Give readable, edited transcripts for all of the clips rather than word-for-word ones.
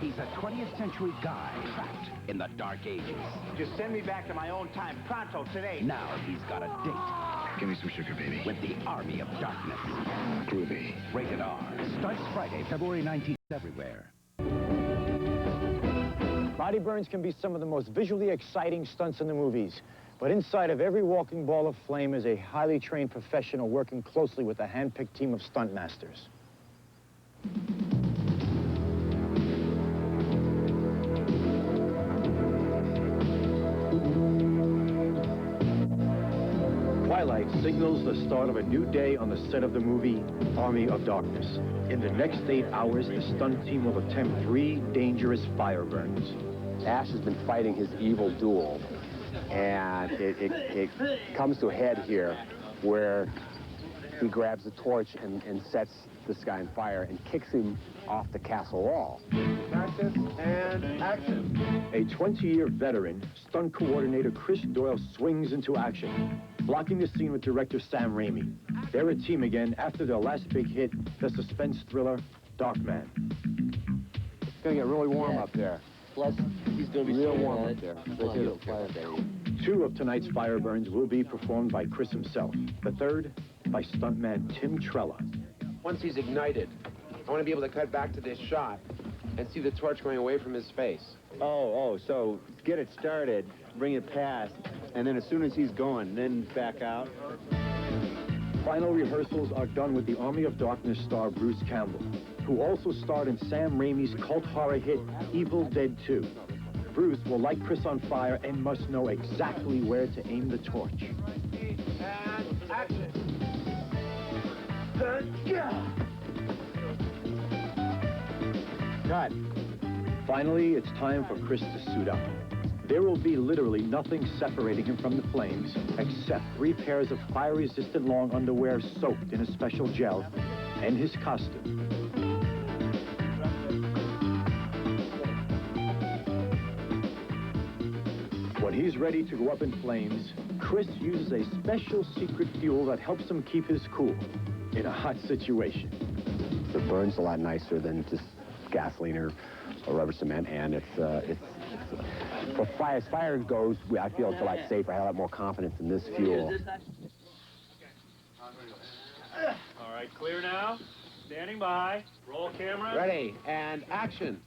He's a 20th century guy trapped in the dark ages. Just send me back to my own time, pronto, today. Now he's got a date. Give me some sugar, baby. With the Army of Darkness. Groovy. Rated R. Starts Friday, February 19th, everywhere. Body burns can be some of the most visually exciting stunts in the movies. But inside of every walking ball of flame is a highly trained professional working closely with a hand-picked team of stunt masters. Twilight signals the start of a new day on the set of the movie Army of Darkness. In the next 8 hours, the stunt team will attempt 3 dangerous fire burns. Ash has been fighting his evil duel, and it comes to a head here where he grabs the torch and sets this guy on fire and kicks him off the castle wall. Practice and action. A 20-year veteran, stunt coordinator Chris Doyle swings into action, blocking the scene with director Sam Raimi. They're a team again after their last big hit, the suspense thriller Darkman. It's gonna get really warm up there. Plus, he's gonna be real so warm mad. up there. Oh, you don't care. 2 of tonight's fire burns will be performed by Chris himself. The third, by stuntman Tim Trella. Once he's ignited, I want to be able to cut back to this shot and see the torch going away from his face. So get it started, bring it past, and then as soon as he's going, then back out. Final rehearsals are done with the Army of Darkness star Bruce Campbell, who also starred in Sam Raimi's cult horror hit Evil Dead 2. Bruce will light Chris on fire and must know exactly where to aim the torch. And action. Cut. Finally, it's time for Chris to suit up. There will be literally nothing separating him from the flames except 3 pairs of fire-resistant long underwear soaked in a special gel and his costume. When he's ready to go up in flames, Chris uses a special secret fuel that helps him keep his cool in a hot situation. It burns a lot nicer than just gasoline or rubber cement, and as fire goes, I feel it's a lot safer. I have a lot more confidence in this fuel. All right, clear now. Standing by. Roll camera. Ready, and action.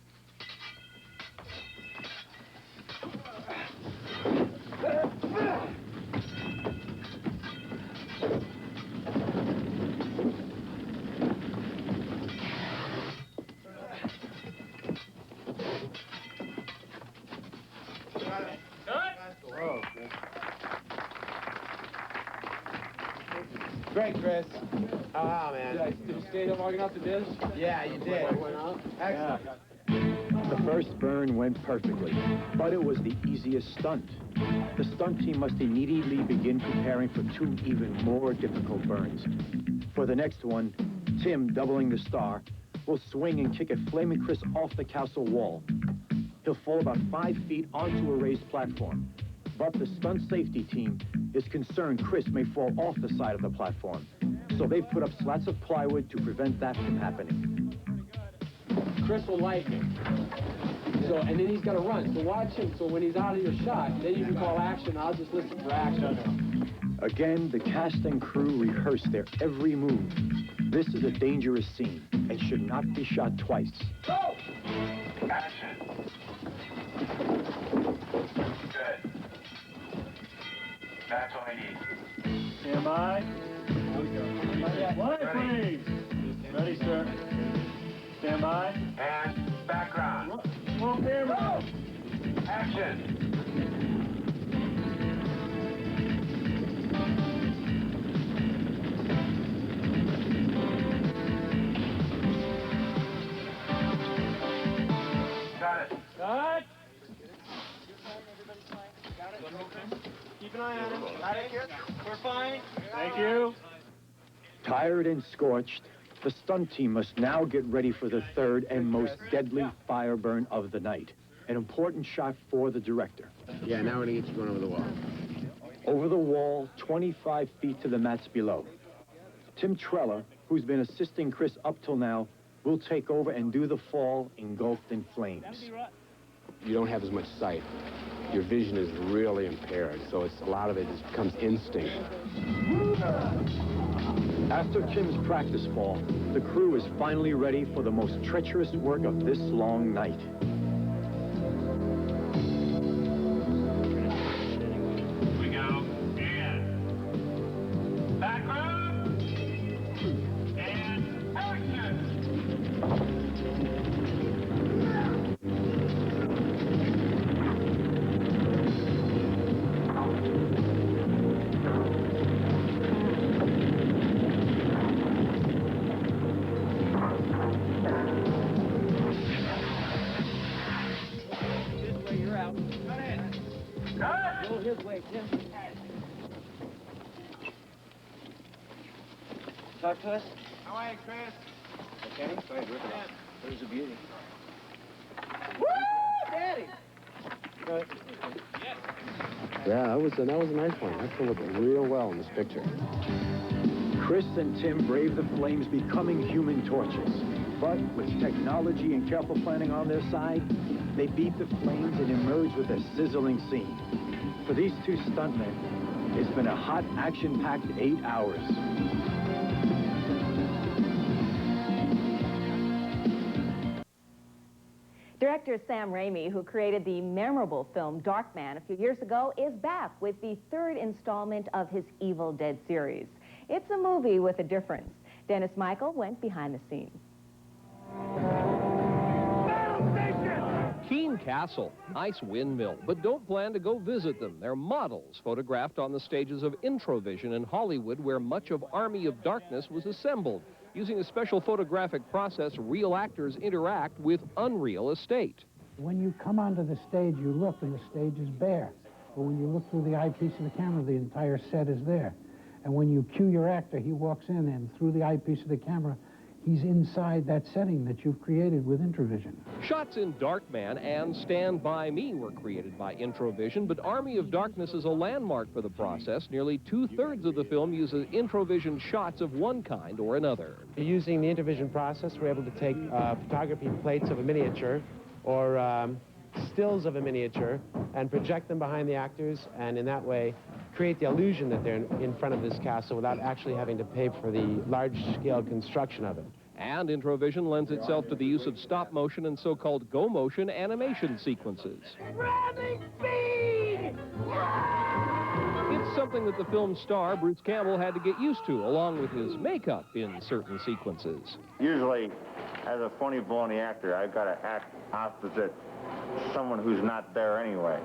Great, Chris. Oh, man. Did you stay here long enough to do this? Yeah, you did. Excellent. The first burn went perfectly, but it was the easiest stunt. The stunt team must immediately begin preparing for 2 even more difficult burns. For the next one, Tim, doubling the star, will swing and kick a flaming Chris off the castle wall. He'll fall about 5 feet onto a raised platform. But the stunt safety team is concerned Chris may fall off the side of the platform. So they've put up slats of plywood to prevent that from happening. Chris will like it. So, and then he's got to run. So watch him. So when he's out of your shot, then you can call action. I'll just listen for action. Again, the cast and crew rehearse their every move. This is a dangerous scene and should not be shot twice. Go! Action. Good. That's all I need. Stand by. Line, please. Ready, sir. Stand by. And background. Roll camera. Action. Got it. Cut. Keep an eye on him. We're fine. Thank you. Tired and scorched, the stunt team must now get ready for the third and most deadly fire burn of the night. An important shot for the director. Yeah, now we're going to get you going over the wall. Over the wall, 25 feet to the mats below. Tim Trella, who's been assisting Chris up till now, will take over and do the fall engulfed in flames. You don't have as much sight. Your vision is really impaired, so a lot of it becomes instinct. After Tim's practice fall, the crew is finally ready for the most treacherous work of this long night. We go. And background. And action. His way, Tim. Talk to us. How are you, Chris? Okay, go ahead, rip it off. There's a beauty. Woo! Daddy! Go ahead. Yeah, that was a nice one. That pulled up real well in this picture. Chris and Tim brave the flames, becoming human torches. But with technology and careful planning on their side, they beat the flames and emerge with a sizzling scene. For these two stuntmen, it's been a hot, action-packed 8 hours. Director Sam Raimi, who created the memorable film Darkman a few years ago, is back with the 3rd installment of his Evil Dead series. It's a movie with a difference. Dennis Michael went behind the scenes. Keene Castle, nice windmill, but don't plan to go visit them. They're models photographed on the stages of Introvision in Hollywood, where much of Army of Darkness was assembled. Using a special photographic process, real actors interact with unreal estate. When you come onto the stage, you look and the stage is bare. But when you look through the eyepiece of the camera, the entire set is there. And when you cue your actor, he walks in and through the eyepiece of the camera, he's inside that setting that you've created with Introvision. Shots in Darkman and Stand By Me were created by Introvision, but Army of Darkness is a landmark for the process. Nearly 2/3 of the film uses Introvision shots of one kind or another. Using the Introvision process, we're able to take photography plates of a miniature or stills of a miniature and project them behind the actors, and in that way create the illusion that they're in front of this castle without actually having to pay for the large-scale construction of it. And Introvision lends itself to the use of stop motion and so-called go-motion animation sequences. It's something that the film's star, Bruce Campbell, had to get used to, along with his makeup in certain sequences. Usually, as a phony baloney actor, I've got to act opposite someone who's not there anyway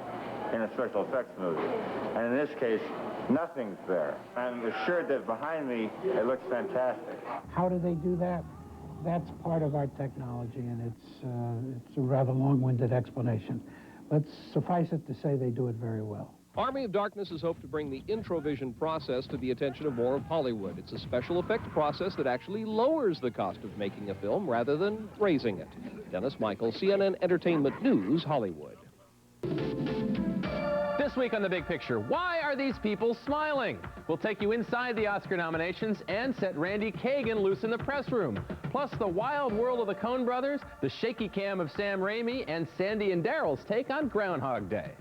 in a special effects movie. And in this case, nothing's there. I'm assured that behind me, it looks fantastic. How do they do that? That's part of our technology, and it's a rather long-winded explanation. But suffice it to say they do it very well. Army of Darkness has hoped to bring the Introvision process to the attention of more of Hollywood. It's a special effects process that actually lowers the cost of making a film rather than raising it. Dennis Michael, CNN Entertainment News, Hollywood. This week on The Big Picture, why are these people smiling? We'll take you inside the Oscar nominations and set Randy Kagan loose in the press room. Plus, the wild world of the Coen brothers, the shaky cam of Sam Raimi, and Sandy and Daryl's take on Groundhog Day.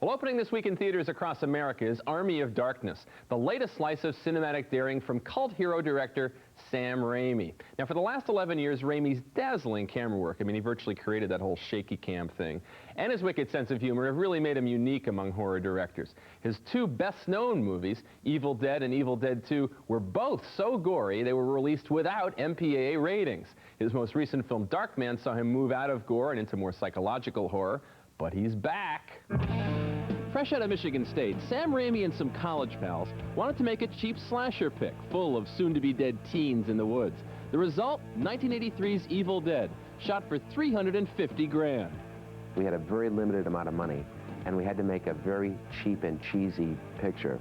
Well, opening this week in theaters across America is Army of Darkness, the latest slice of cinematic daring from cult hero director Sam Raimi. Now, for the last 11 years, Raimi's dazzling camera work, I mean, he virtually created that whole shaky cam thing, and his wicked sense of humor have really made him unique among horror directors. His two best-known movies, Evil Dead and Evil Dead 2, were both so gory they were released without MPAA ratings. His most recent film, Darkman, saw him move out of gore and into more psychological horror, but he's back. Fresh out of Michigan State, Sam Raimi and some college pals wanted to make a cheap slasher pick full of soon-to-be-dead teens in the woods. The result, 1983's Evil Dead, shot for $350 grand. We had a very limited amount of money, and we had to make a very cheap and cheesy picture.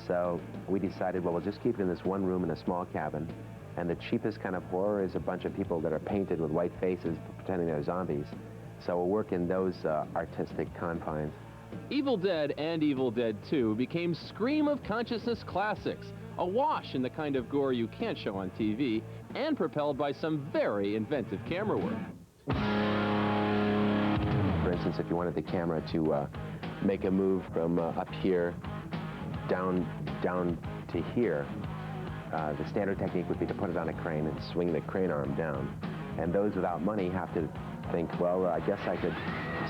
So we decided, well, we'll just keep it in this one room in a small cabin, and the cheapest kind of horror is a bunch of people that are painted with white faces pretending they're zombies. So we'll work in those artistic confines. Evil Dead and Evil Dead 2 became Scream of Consciousness classics. awash in the kind of gore you can't show on TV, and propelled by some very inventive camera work. For instance, if you wanted the camera to make a move from up here down to here, the standard technique would be to put it on a crane and swing the crane arm down. And those without money have to think, well, I guess I could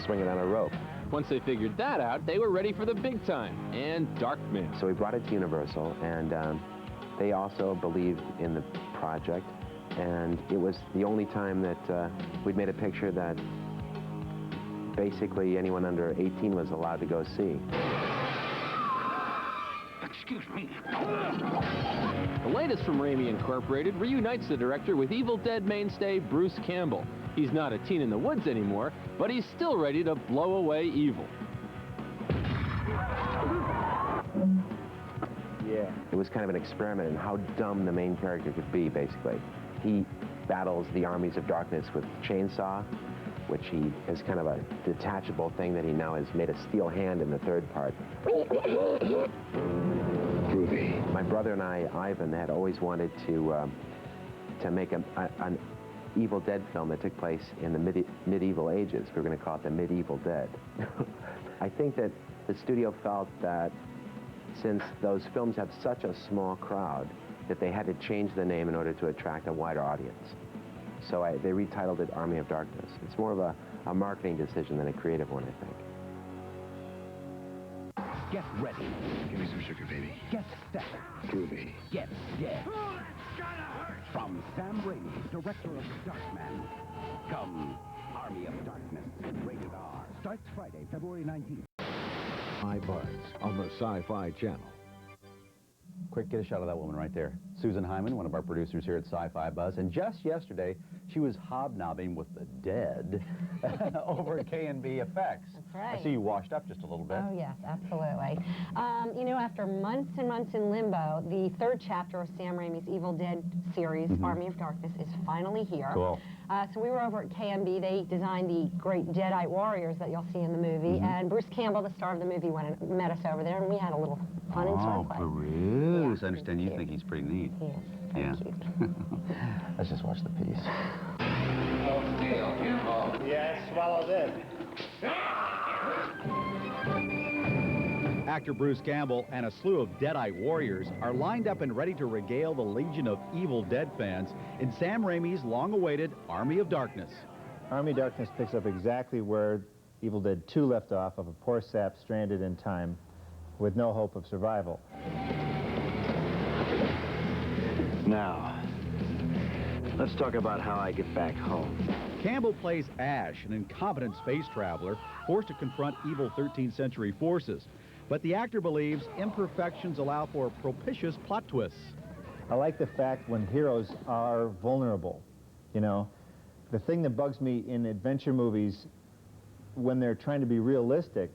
swing it on a rope. Once they figured that out, they were ready for the big time, and Darkman. So we brought it to Universal, and they also believed in the project, and it was the only time that we'd made a picture that basically anyone under 18 was allowed to go see. Excuse me. The latest from Raimi Incorporated reunites the director with Evil Dead mainstay Bruce Campbell. He's not a teen in the woods anymore, but he's still ready to blow away evil. Yeah. It was kind of an experiment in how dumb the main character could be, basically. He battles the armies of darkness with chainsaw, which he is kind of a detachable thing that he now has made a steel hand in the third part. Groovy. My brother and I, Ivan, had always wanted to make an Evil Dead film that took place in the medieval ages. We were going to call it the Medieval Dead. I think that the studio felt that since those films have such a small crowd, that they had to change the name in order to attract a wider audience. So they retitled it Army of Darkness. It's more of a marketing decision than a creative one, I think. Get ready. Give me some sugar, baby. Get set. Groovy. Get dead. From Sam Raimi, director of Darkman, comes Army of Darkness, rated R. Starts Friday, February 19th. Buzz on the Sci-Fi Channel. Quick, get a shot of that woman right there. Susan Hyman, one of our producers here at Sci-Fi Buzz. And just yesterday, she was hobnobbing with the dead over at K&B Effects. That's right. I see you washed up just a little bit. Oh, yes, absolutely. You know, after months and months in limbo, the third chapter of Sam Raimi's Evil Dead series, Army of Darkness, is finally here. Cool. So we were over at K&B. They designed the great Deadite warriors that you'll see in the movie. And Bruce Campbell, the star of the movie, went and met us over there, and we had a little fun and swordplay. Oh, Bruce. Yeah, I understand you think he's pretty neat. He is. Yeah. Cute. Let's just watch the piece. Yeah, swallow this. Actor Bruce Campbell and a slew of Deadite warriors are lined up and ready to regale the legion of Evil Dead fans in Sam Raimi's long-awaited Army of Darkness. Army of Darkness picks up exactly where Evil Dead 2 left off, of a poor sap stranded in time with no hope of survival. Now, let's talk about how I get back home. Campbell plays Ash, an incompetent space traveler forced to confront evil 13th century forces. But the actor believes imperfections allow for propitious plot twists. I like the fact when heroes are vulnerable, you know. The thing that bugs me in adventure movies, when they're trying to be realistic,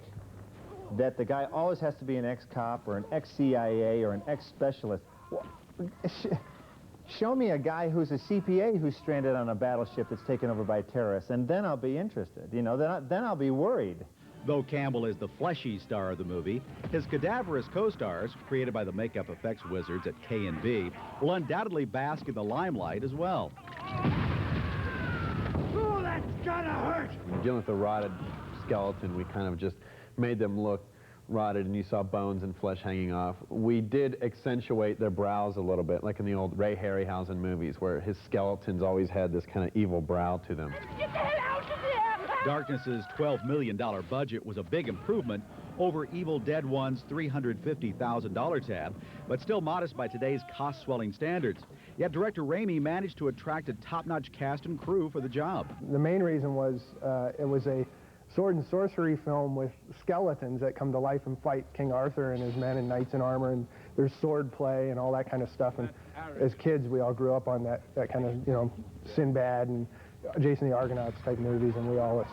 that the guy always has to be an ex-cop or an ex-CIA or an ex-specialist. Well, show me a guy who's a CPA who's stranded on a battleship that's taken over by terrorists, and then I'll be interested, you know, then I'll be worried. Though Campbell is the fleshy star of the movie, his cadaverous co-stars, created by the makeup effects wizards at K&B, will undoubtedly bask in the limelight as well. Oh, that's gonna hurt! Dealing with a rotted skeleton, we kind of just made them look rotted, and you saw bones and flesh hanging off. We did accentuate their brows a little bit, like in the old Ray Harryhausen movies, where his skeletons always had this kind of evil brow to them. Get the hell out of there! Darkness's $12 million budget was a big improvement over Evil Dead 1's $350,000 tab, but still modest by today's cost-swelling standards. Yet director Raimi managed to attract a top-notch cast and crew for the job. The main reason was it was a sword and sorcery film with skeletons that come to life and fight King Arthur and his men and knights in armor, and there's sword play and all that kind of stuff. And as kids, we all grew up on that kind of, you know, Sinbad and Jason the Argonauts type movies, and we all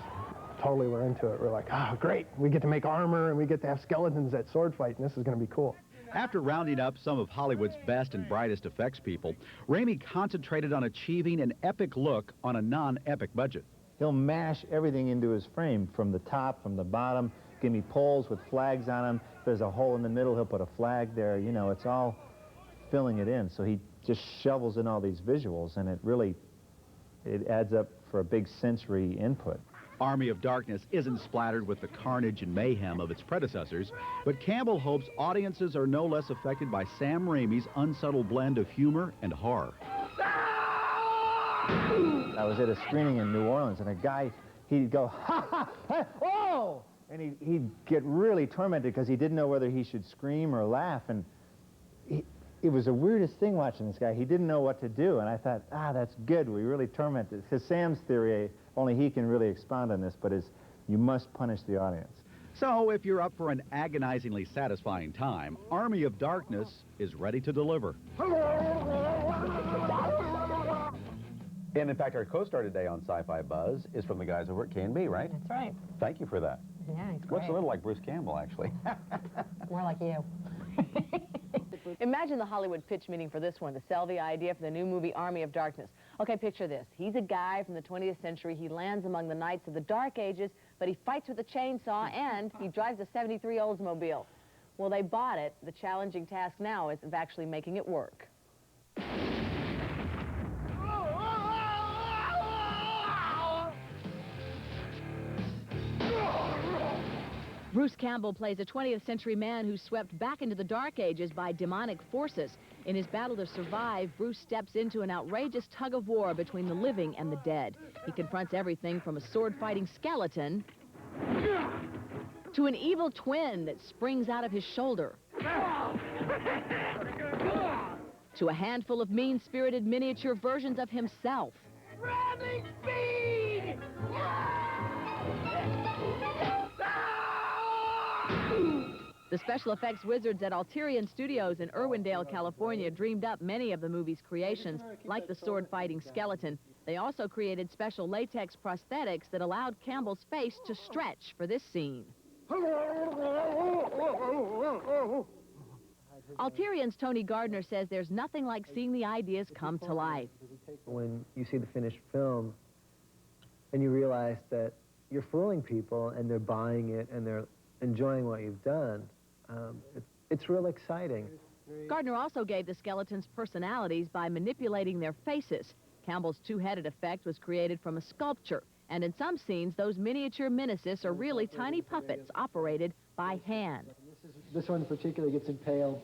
totally were into it. We're like, oh, great, we get to make armor and we get to have skeletons that sword fight, and this is going to be cool. After rounding up some of Hollywood's best and brightest effects people, Raimi concentrated on achieving an epic look on a non-epic budget. He'll mash everything into his frame, from the top, from the bottom, give me poles with flags on them. If there's a hole in the middle, he'll put a flag there. You know, it's all filling it in. So he just shovels in all these visuals, and it adds up for a big sensory input. Army of Darkness isn't splattered with the carnage and mayhem of its predecessors, but Campbell hopes audiences are no less affected by Sam Raimi's unsubtle blend of humor and horror. I was at a screening in New Orleans, and a guy, he'd go, ha, ha, ha, oh! And he'd get really tormented because he didn't know whether he should scream or laugh, and it was the weirdest thing watching this guy. He didn't know what to do, and I thought, that's good. We really tormented. Because Sam's theory, only he can really expound on this, but is you must punish the audience. So if you're up for an agonizingly satisfying time, Army of Darkness is ready to deliver. And in fact, our co-star today on Sci-Fi Buzz is from the guys over at K&B, right? That's right. Thank you for that. Yeah, he's great. Looks a little like Bruce Campbell, actually. More like you. Imagine the Hollywood pitch meeting for this one to sell the idea for the new movie Army of Darkness. Okay, picture this. He's a guy from the 20th century. He lands among the knights of the Dark Ages, but he fights with a chainsaw and he drives a 73 Oldsmobile. Well, they bought it. The challenging task now is of actually making it work. Bruce Campbell plays a 20th century man who swept back into the Dark Ages by demonic forces. In his battle to survive, Bruce steps into an outrageous tug-of-war between the living and the dead. He confronts everything from a sword-fighting skeleton to an evil twin that springs out of his shoulder, to a handful of mean-spirited miniature versions of himself. Running speed! The special effects wizards at Alterian Studios in Irwindale, California, dreamed up many of the movie's creations, like the sword-fighting skeleton. They also created special latex prosthetics that allowed Campbell's face to stretch for this scene. Alterian's Tony Gardner says there's nothing like seeing the ideas come to life. When you see the finished film and you realize that you're fooling people and they're buying it and they're enjoying what you've done, it's real exciting. Gardner also gave the skeletons personalities by manipulating their faces. Campbell's two-headed effect was created from a sculpture, and in some scenes, those miniature menaces are really tiny puppets operated by hand. This one in particular gets impaled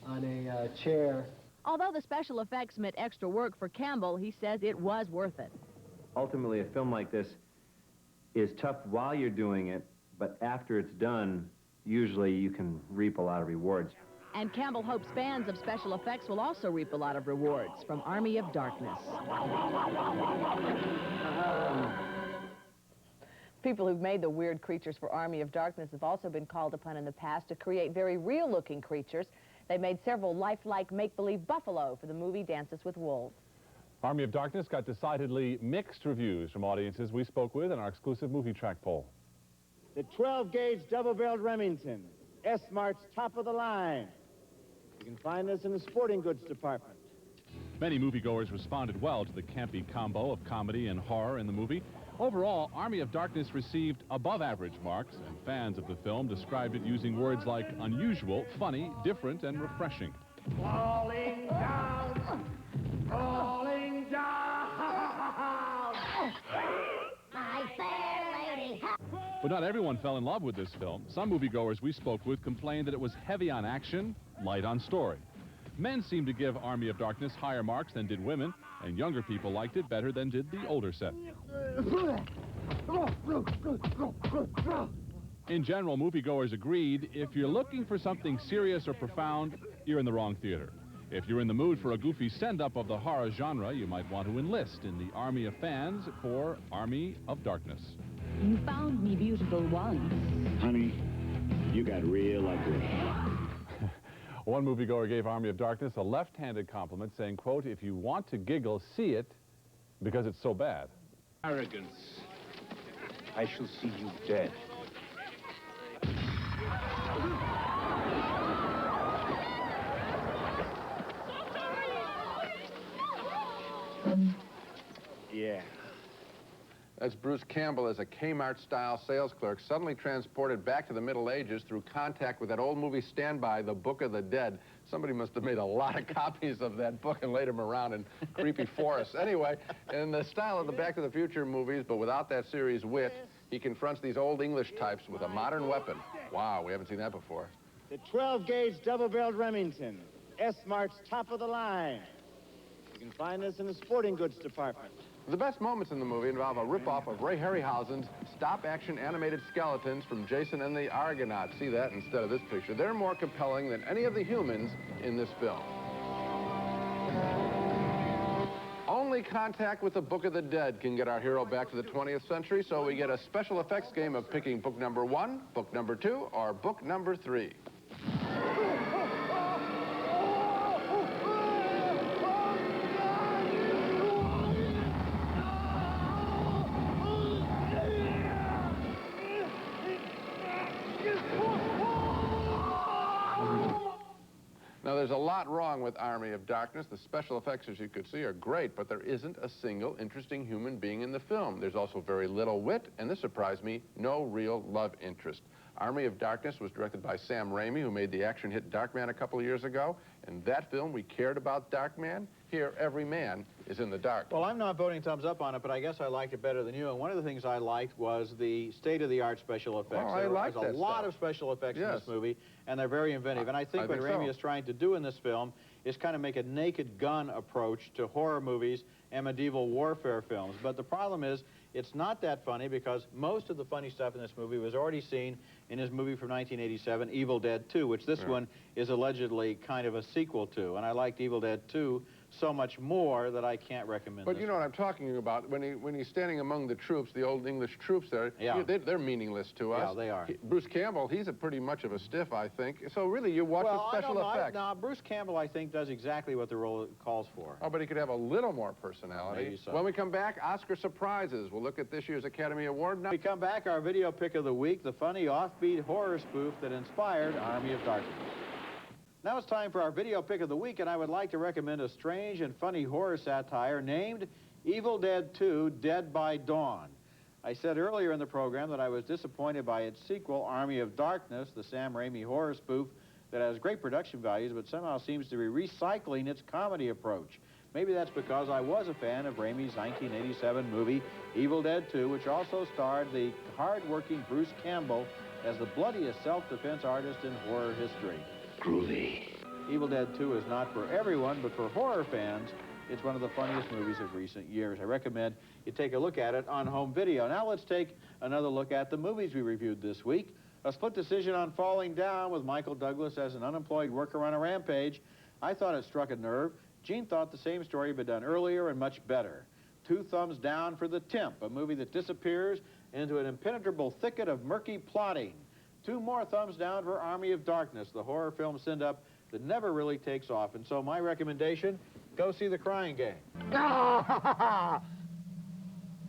on a chair. Although the special effects meant extra work for Campbell, he says it was worth it. Ultimately, a film like this is tough while you're doing it, but after it's done, usually you can reap a lot of rewards. And Campbell hopes fans of special effects will also reap a lot of rewards from Army of Darkness. People who've made the weird creatures for Army of Darkness have also been called upon in the past to create very real-looking creatures. They made several lifelike make-believe buffalo for the movie Dances with Wolves. Army of Darkness got decidedly mixed reviews from audiences we spoke with in our exclusive movie track poll. The 12-gauge double-barreled Remington, S-Mart's top of the line. You can find this in the sporting goods department. Many moviegoers responded well to the campy combo of comedy and horror in the movie. Overall, Army of Darkness received above-average marks, and fans of the film described it using words like unusual, funny, different, and refreshing. Falling down! Falling down! My fair lady! But not everyone fell in love with this film. Some moviegoers we spoke with complained that it was heavy on action, light on story. Men seemed to give Army of Darkness higher marks than did women, and younger people liked it better than did the older set. In general, moviegoers agreed, if you're looking for something serious or profound, you're in the wrong theater. If you're in the mood for a goofy send-up of the horror genre, you might want to enlist in the army of fans for Army of Darkness. You found me beautiful once. Honey, you got real ugly. One moviegoer gave Army of Darkness a left-handed compliment, saying, quote, if you want to giggle, see it, because it's so bad. Arrogance. I shall see you dead. Yeah. That's Bruce Campbell as a Kmart-style sales clerk, suddenly transported back to the Middle Ages through contact with that old movie Standby, The Book of the Dead. Somebody must have made a lot of copies of that book and laid them around in creepy forests. Anyway, in the style of the Back to the Future movies, but without that series' wit, he confronts these old English types with a modern weapon. Wow, we haven't seen that before. The 12-gauge double-barreled Remington, S-Mart's top of the line. You can find this in the sporting goods department. The best moments in the movie involve a rip-off of Ray Harryhausen's stop-action animated skeletons from Jason and the Argonauts. See that instead of this picture. They're more compelling than any of the humans in this film. Only contact with the Book of the Dead can get our hero back to the 20th century, so we get a special effects game of picking book number 1, book number 2, or book number 3. Now, there's a lot wrong with Army of Darkness. The special effects, as you could see, are great, but there isn't a single interesting human being in the film. There's also very little wit, and this surprised me, no real love interest. Army of Darkness was directed by Sam Raimi, who made the action hit Darkman a couple of years ago. In that film, we cared about Darkman. Here, every man is in the dark. Well, I'm not voting thumbs up on it, but I guess I liked it better than you. And one of the things I liked was the state-of-the-art special effects. Oh, I like that There's a lot of special effects in this movie, and they're very inventive. And I think what Raimi is trying to do in this film is kind of make a naked gun approach to horror movies and medieval warfare films. But the problem is, it's not that funny because most of the funny stuff in this movie was already seen in his movie from 1987, Evil Dead 2, which this one is allegedly kind of a sequel to. And I liked Evil Dead 2 so much more that I can't recommend But you know what I'm talking about. When he's standing among the troops, the old English troops there, they're meaningless to us. Yeah, they are. Bruce Campbell, he's pretty much of a stiff, I think. So really, you watch the special effects. No, Bruce Campbell, I think, does exactly what the role calls for. Oh, but he could have a little more personality. Maybe so. When we come back, Oscar surprises. We'll look at this year's Academy Award. When we come back, our video pick of the week, the funny offbeat horror spoof that inspired Army of Darkness. Now it's time for our video pick of the week, and I would like to recommend a strange and funny horror satire named Evil Dead 2, Dead by Dawn. I said earlier in the program that I was disappointed by its sequel, Army of Darkness, the Sam Raimi horror spoof that has great production values, but somehow seems to be recycling its comedy approach. Maybe that's because I was a fan of Raimi's 1987 movie, Evil Dead 2, which also starred the hard-working Bruce Campbell as the bloodiest self-defense artist in horror history. Groovy. Evil Dead 2 is not for everyone, but for horror fans, it's one of the funniest movies of recent years. I recommend you take a look at it on home video. Now let's take another look at the movies we reviewed this week. A split decision on Falling Down with Michael Douglas as an unemployed worker on a rampage. I thought it struck a nerve. Gene thought the same story had been done earlier and much better. 2 thumbs down for The Temp, a movie that disappears into an impenetrable thicket of murky plotting. 2 more thumbs down for Army of Darkness, the horror film send-up that never really takes off. And so my recommendation, go see The Crying Game. No,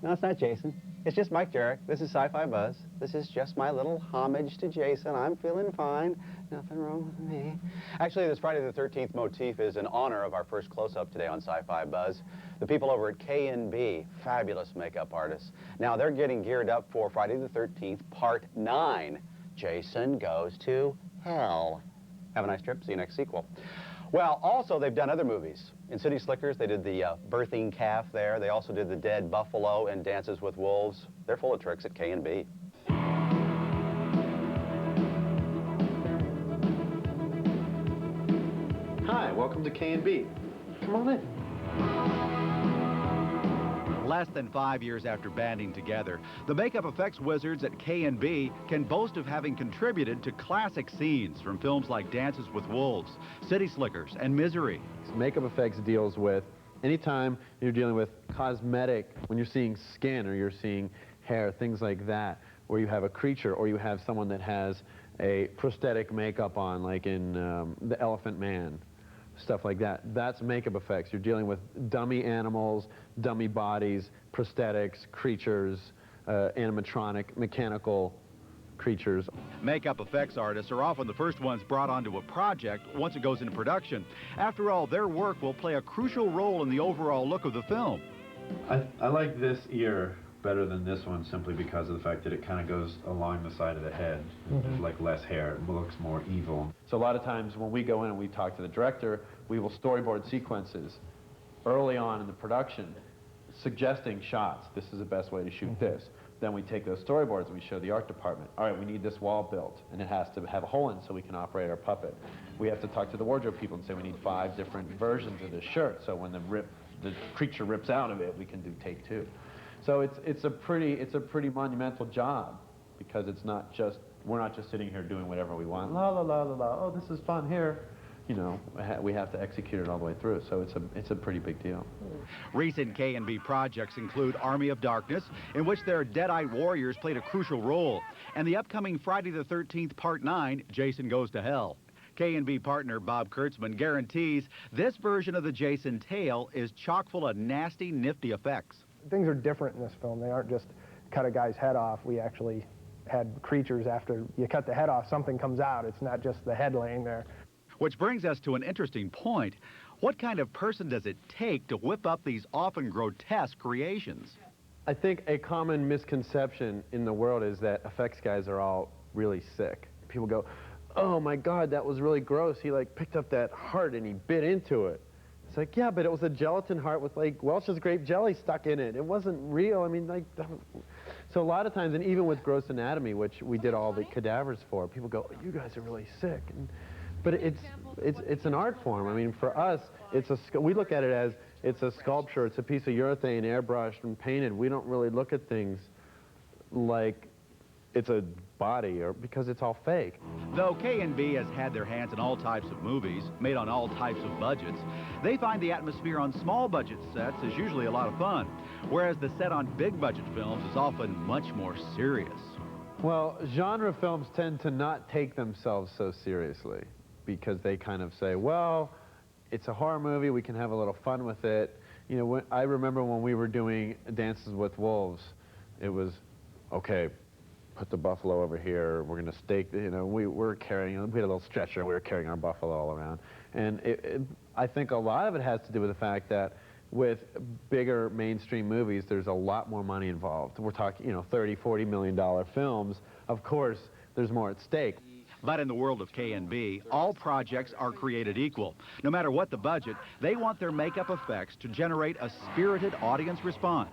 it's not Jason. It's just Mike Jarek. This is Sci-Fi Buzz. This is just my little homage to Jason. I'm feeling fine. Nothing wrong with me. Actually, this Friday the 13th motif is in honor of our first close-up today on Sci-Fi Buzz. The people over at K&B, fabulous makeup artists. Now, they're getting geared up for Friday the 13th, Part 9. Jason Goes to Hell. Have a nice trip. See you next sequel. Well, also, they've done other movies. In City Slickers, they did the birthing calf there. They also did the dead buffalo and Dances with Wolves. They're full of tricks at K&B. Hi, welcome to K&B. Come on in. Less than 5 years after banding together, the makeup effects wizards at K&B can boast of having contributed to classic scenes from films like Dances with Wolves, City Slickers, and Misery. Makeup effects deals with anytime you're dealing with cosmetic, when you're seeing skin or you're seeing hair, things like that, where you have a creature or you have someone that has a prosthetic makeup on, like in The Elephant Man. Stuff like that. That's makeup effects. You're dealing with dummy animals, dummy bodies, prosthetics, creatures, animatronic, mechanical creatures. Makeup effects artists are often the first ones brought onto a project once it goes into production. After all, their work will play a crucial role in the overall look of the film. I like this ear better than this one simply because of the fact that it kind of goes along the side of the head. There's like less hair. It looks more evil. So a lot of times when we go in and we talk to the director, we will storyboard sequences early on in the production, suggesting shots. This is the best way to shoot this. Then we take those storyboards and we show the art department. All right, we need this wall built, and it has to have a hole in so we can operate our puppet. We have to talk to the wardrobe people and say we need 5 different versions of this shirt, so when the creature rips out of it, we can do take 2. So it's a pretty monumental job, because it's not just, we're not just sitting here doing whatever we want. La la la la la. Oh, this is fun here. You know, we have to execute it all the way through. So it's a pretty big deal. Recent K&B projects include Army of Darkness, in which their Deadite warriors played a crucial role, and the upcoming Friday the 13th Part 9, Jason Goes to Hell. K&B partner Bob Kurtzman guarantees this version of the Jason tale is chock full of nasty, nifty effects. Things are different in this film. They aren't just cut a guy's head off. We actually had creatures. After you cut the head off, something comes out. It's not just the head laying there. Which brings us to an interesting point. What kind of person does it take to whip up these often grotesque creations? I think a common misconception in the world is that effects guys are all really sick. People go, oh my God, that was really gross. He like picked up that heart and he bit into it. It's like, yeah, but it was a gelatin heart with like Welch's grape jelly stuck in it. It wasn't real. I mean, like, so a lot of times, and even with gross anatomy, which we did all the cadavers for, people go, oh, you guys are really sick. But it's an art form. I mean, for us, we look at it as it's a sculpture. It's a piece of urethane airbrushed and painted. We don't really look at things like it's a body, or because it's all fake. Though K&B has had their hands in all types of movies, made on all types of budgets, they find the atmosphere on small budget sets is usually a lot of fun, whereas the set on big budget films is often much more serious. Well, genre films tend to not take themselves so seriously, because they kind of say, well, it's a horror movie, we can have a little fun with it. You know, I remember when we were doing Dances with Wolves, it was, okay, put the buffalo over here, we're going to stake, you know, we had a little stretcher, we were carrying our buffalo all around. And I think a lot of it has to do with the fact that with bigger mainstream movies, there's a lot more money involved. We're talking, you know, $30, $40 million films. Of course, there's more at stake. But in the world of K&B, all projects are created equal. No matter what the budget, they want their makeup effects to generate a spirited audience response.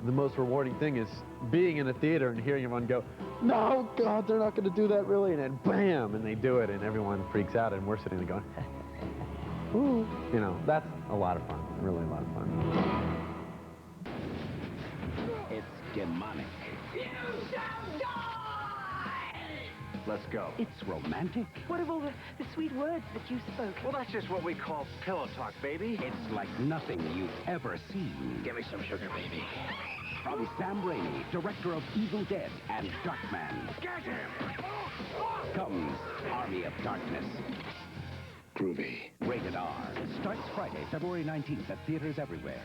The most rewarding thing is being in a theater and hearing everyone go, no, God, they're not going to do that really, and then bam, and they do it, and everyone freaks out, and we're sitting there going, ooh. You know, that's a lot of fun, really a lot of fun. It's demonic. You shall die! Let's go. It's romantic. What of all the sweet words that you spoke? Well, that's just what we call pillow talk, baby. It's like nothing you've ever seen. Give me some sugar, baby. From Sam Raimi, director of Evil Dead and Darkman, Get him! comes Army of Darkness. Groovy. Rated R. Starts Friday, February 19th at theaters everywhere.